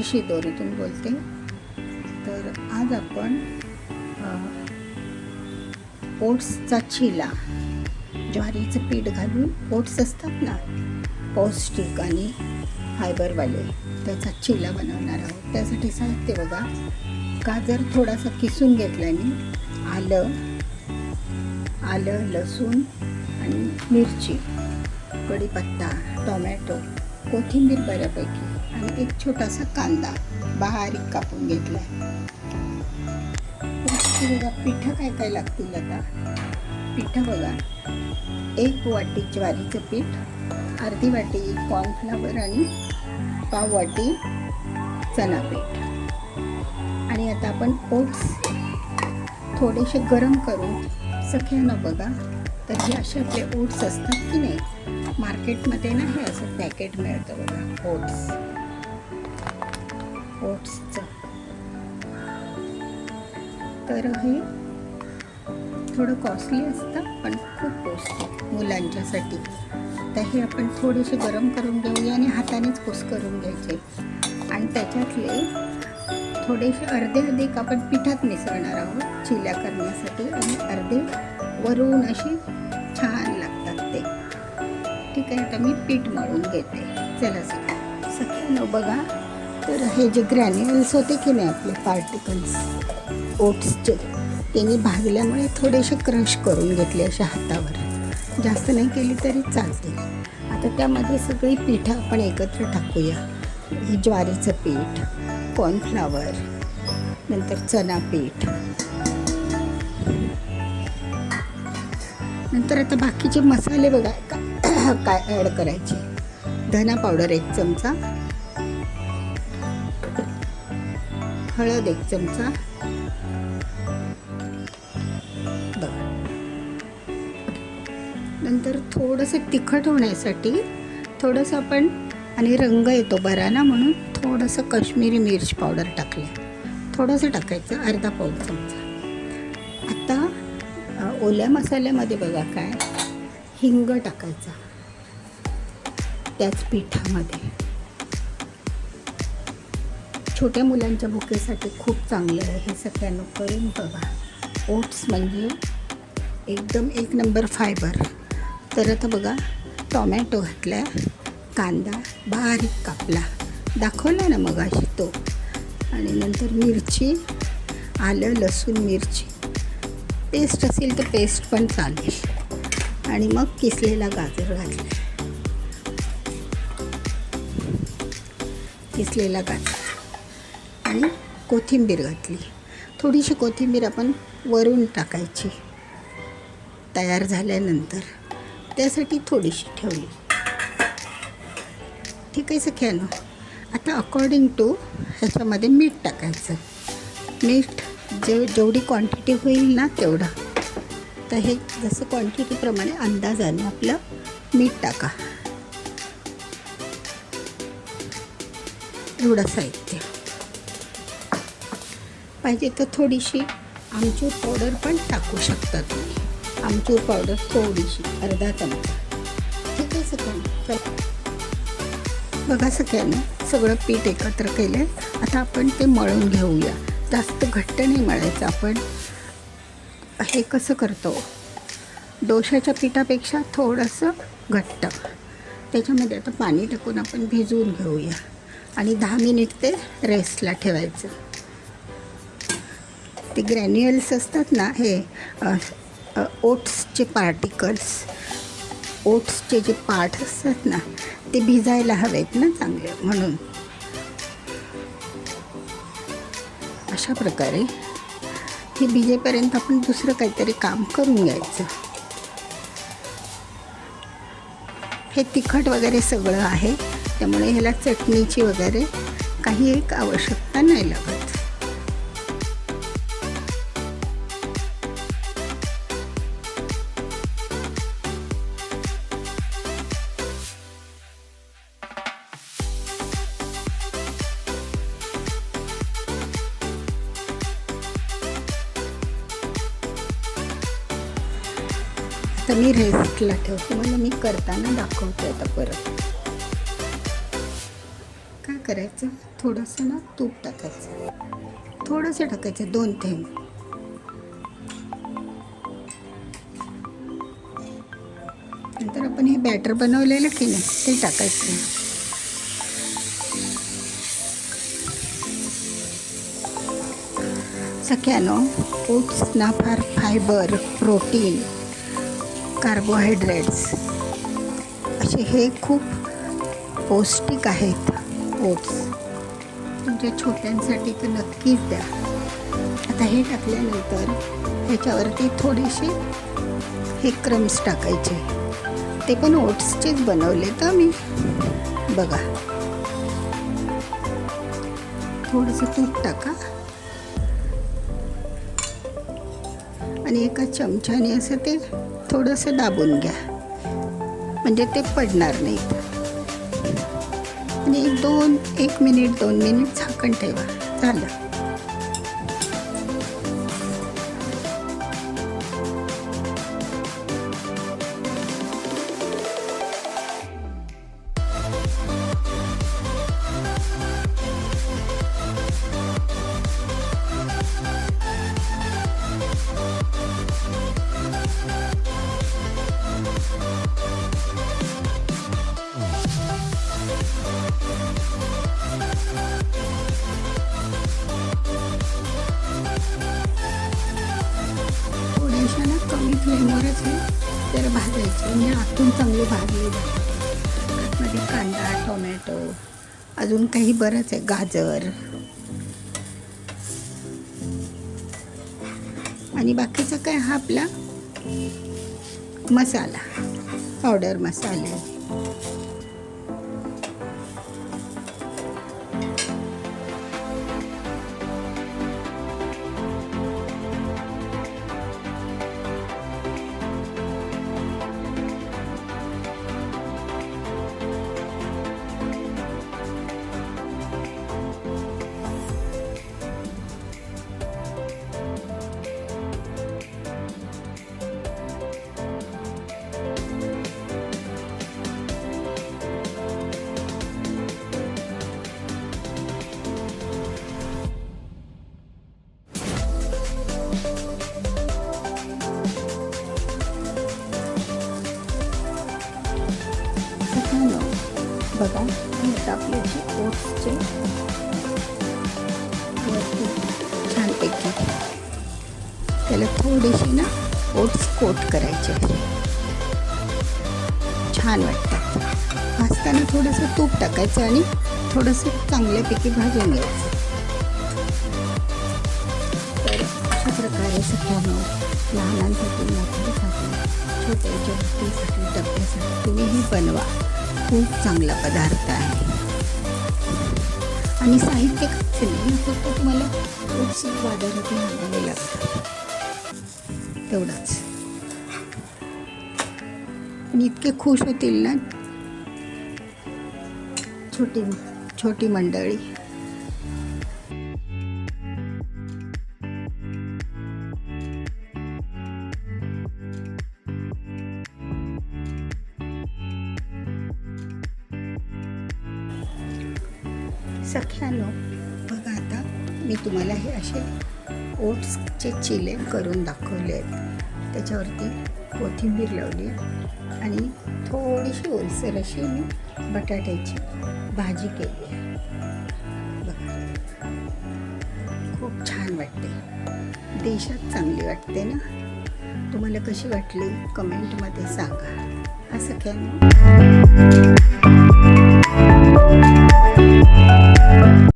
शिदोरीतून बोलते. तर आज आपण ओट्सचा चिला, ज्वारीचं पीठ घालून ओट्स असतात ना पौष्टिक आणि फायबरवाले, त्याचा चिला बनवणार आहोत. त्यासाठी साहित्य बघा. गाजर थोडासा किसून घेतला मी, आलं लसूण आणि मिरची, कढीपत्ता, टोमॅटो, कोथिंबीर बऱ्यापैकी आणि एक छोटासा कांदा बारीक कापून घेतला आहे. बघा पिठं काय काय लागतील आता. पिठं बघा, 1 वाटी ज्वारीचं पीठ, अर्धी वाटी कॉर्नफ्लॉवर आणि पाव वाटी चणा पीठ. आणि आता आपण ओट्स थोडेसे गरम करून सख्यानं बघा. तर हे असे आपले ओट्स असतात की नाही, मार्केटमध्ये ना हे असं पॅकेट मिळतं बघा ओट्सचं. तर हे थोडं कॉस्टली असतं पण खूप पौष्टिक मुलांच्यासाठी. तर हे आपण थोडेसे गरम करून घेऊया आणि हातानेच कुस करून घ्यायचे. आणि त्याच्यातले थोडेसे अर्धे आपण पिठात मिसळणार आहोत चिल्या करण्यासाठी, आणि अर्धे वरून असे छान लागतात ते. ठीक आहे, आता मी पीठ मळून घेते. चला सगळ्यांना बघा. तर हे जे ग्रॅन्युअल्स होते की नाही आपले पार्टिकल्स ओट्सचे, त्यांनी भाजल्यामुळे थोडेसे क्रश करून घेतले अशा हातावर. जास्त नाही केली तरी चालते. आता त्यामध्ये सगळी पिठं आपण एकत्र टाकूया. हे ज्वारीचं पीठ, कॉर्नफ्लॉवर, नंतर चणा पीठ, नंतर आता बाकीचे मसाले बघा काय ॲड करायचे. धना पावडर 1 चमचा, हळद 1 चमचा बघा. नंतर थोडंसं तिखट होण्यासाठी थोडंसं आपण, आणि रंग येतो बरा ना म्हणून थोडंसं काश्मीरी मिर्च पावडर टाकले. थोडंसं टाकायचं, अर्धा पाऊण चमचा. आता ओल्या मसाल्यामध्ये बघा काय, हिंग टाकायचा त्याच पिठामध्ये. छोट्या मुलांच्या भुकेसाठी खूप चांगलं आहे हे, सगळ्यांना करून बघा. ओट्स म्हणजे एकदम 1 नंबर फायबर. तर आता बघा, टोमॅटो घातला, कांदा बारीक कापला, दाखवला ना मग अशी तो, आणि नंतर मिरची, आलं लसूण मिरची पेस्ट असेल तर पेस्ट पण चालेल, आणि मग किसलेला गाजर घातला, किसलेला गाजर आणि कोथिंबीर घातली. थोडीशी कोथिंबीर आपण वरून टाकायची तयार झाल्यानंतर, त्यासाठी थोडीशी ठेवली. ठीक आहे सख्यानो. आता अकॉर्डिंग टू ह्याच्यामध्ये मीठ टाकायचं. मीठ जेवढी क्वांटिटी होईल ना तेवढं. तर हे जसं क्वांटिटीप्रमाणे अंदाजाने आपलं मीठ टाका. एवढं साहित्य पाहिजे तर थोडीशी आमचूर पावडर पण टाकू शकता तुम्ही. आमचूर पावडर थोडीशी, अर्धा चमचा. ठीक आहे सगळं. बघा सगळ्यांना सगळं पीठ एकत्र केलं. आता आपण ते मळून घेऊया. जास्त घट्ट नाही मळायचं. आपण हे कसं करतो डोशाच्या पिठापेक्षा थोडंसं घट्ट. त्याच्यामध्ये आता पाणी टाकून आपण भिजवून घेऊया आणि 10 मिनिट ते रेस्टला ठेवायचं. ते ग्रॅन्युअल्स असतात ना, हे ओट्सचे पार्टिकल्स, ओट्सचे जे पार्ट असतात ना, ते भिजायला हवेत ना चांगले, म्हणून अशा प्रकारे हे भिजेपर्यंत आपण दुसरं काहीतरी काम करून घ्यायचं. हे तिखट वगैरे सगळं आहे, त्यामुळे ह्याला चटणीची वगैरे काही एक आवश्यकता नाही लागत. तर मी रेस्टला ठेवते. मला मी करताना दाखवते आता परत. काय करायचं, थोडंसं ना तूप टाकायचं, थोडंसं टाकायचं, 2 थेंब. नंतर आपण हे बॅटर बनवलेलं की नाही ते टाकायचं. सगळ्यांनो, ओट्सना फार फायबर, प्रोटीन, कार्बोहायड्रेट्स असे हे खूप पौष्टिक आहेत ओट्स. तुमच्या छोट्यांसाठी तर नक्कीच द्या. आता हे टाकल्यानंतर ह्याच्यावरती थोडेसे हे क्रम्स टाकायचे. ते पण ओट्सचेच बनवले तर मी बघा. थोडंसं तूप टाका आणि एका चमच्याने असं ते थोडंसं दाबून घ्या, म्हणजे ते पडणार नाहीत. आणि 1 मिनिट 2 मिनिट झाकण ठेवा. झालं. कमी फ्लेमवरच आहे तर भाजायचे, म्हणजे आतून चांगले भाजले जातात. आतमध्ये कांदा, टोमॅटो, अजून काही बरंच आहे, गाजर आणि बाकीचा काय हा आपला मसाला, पावडर मसाले. बघा, आता आपले जे ओट्सचे वरती छानपैकी त्याला थोडीशी ना ओट्स कोट करायचे, छान वाटतात. भाजताना थोडंसं तूप टाकायचं आणि थोडंसं चांगल्यापैकी भाजून घ्यायचं. तर अशा प्रकारे सगळ्यांना, लहानांसाठी, मोठ्यांसाठी, छोट्याच्या गोष्टीसाठी, डब्यासाठी तुम्हीही बनवा. खूप चांगला पदार्थ आहे. आणि साहित्य कसं नाही, फक्त तुम्हाला ओट्स बाजारातून आणावे लागतात, तेवढंच. आणि इतके खुश होतील ना छोटी मंडळी. सख्यानो, बघा आता मी तुम्हाला हे असे ओट्सचे चिले करून दाखवले आहेत. त्याच्यावरती कोथिंबीर लावली आणि थोडीशी ओलसर अशी मी बटाट्याची भाजी केली आहे. बघा, खूप छान वाटते, देशात चांगली वाटते ना. तुम्हाला कशी वाटली कमेंटमध्ये सांगा. हा सख्यानो.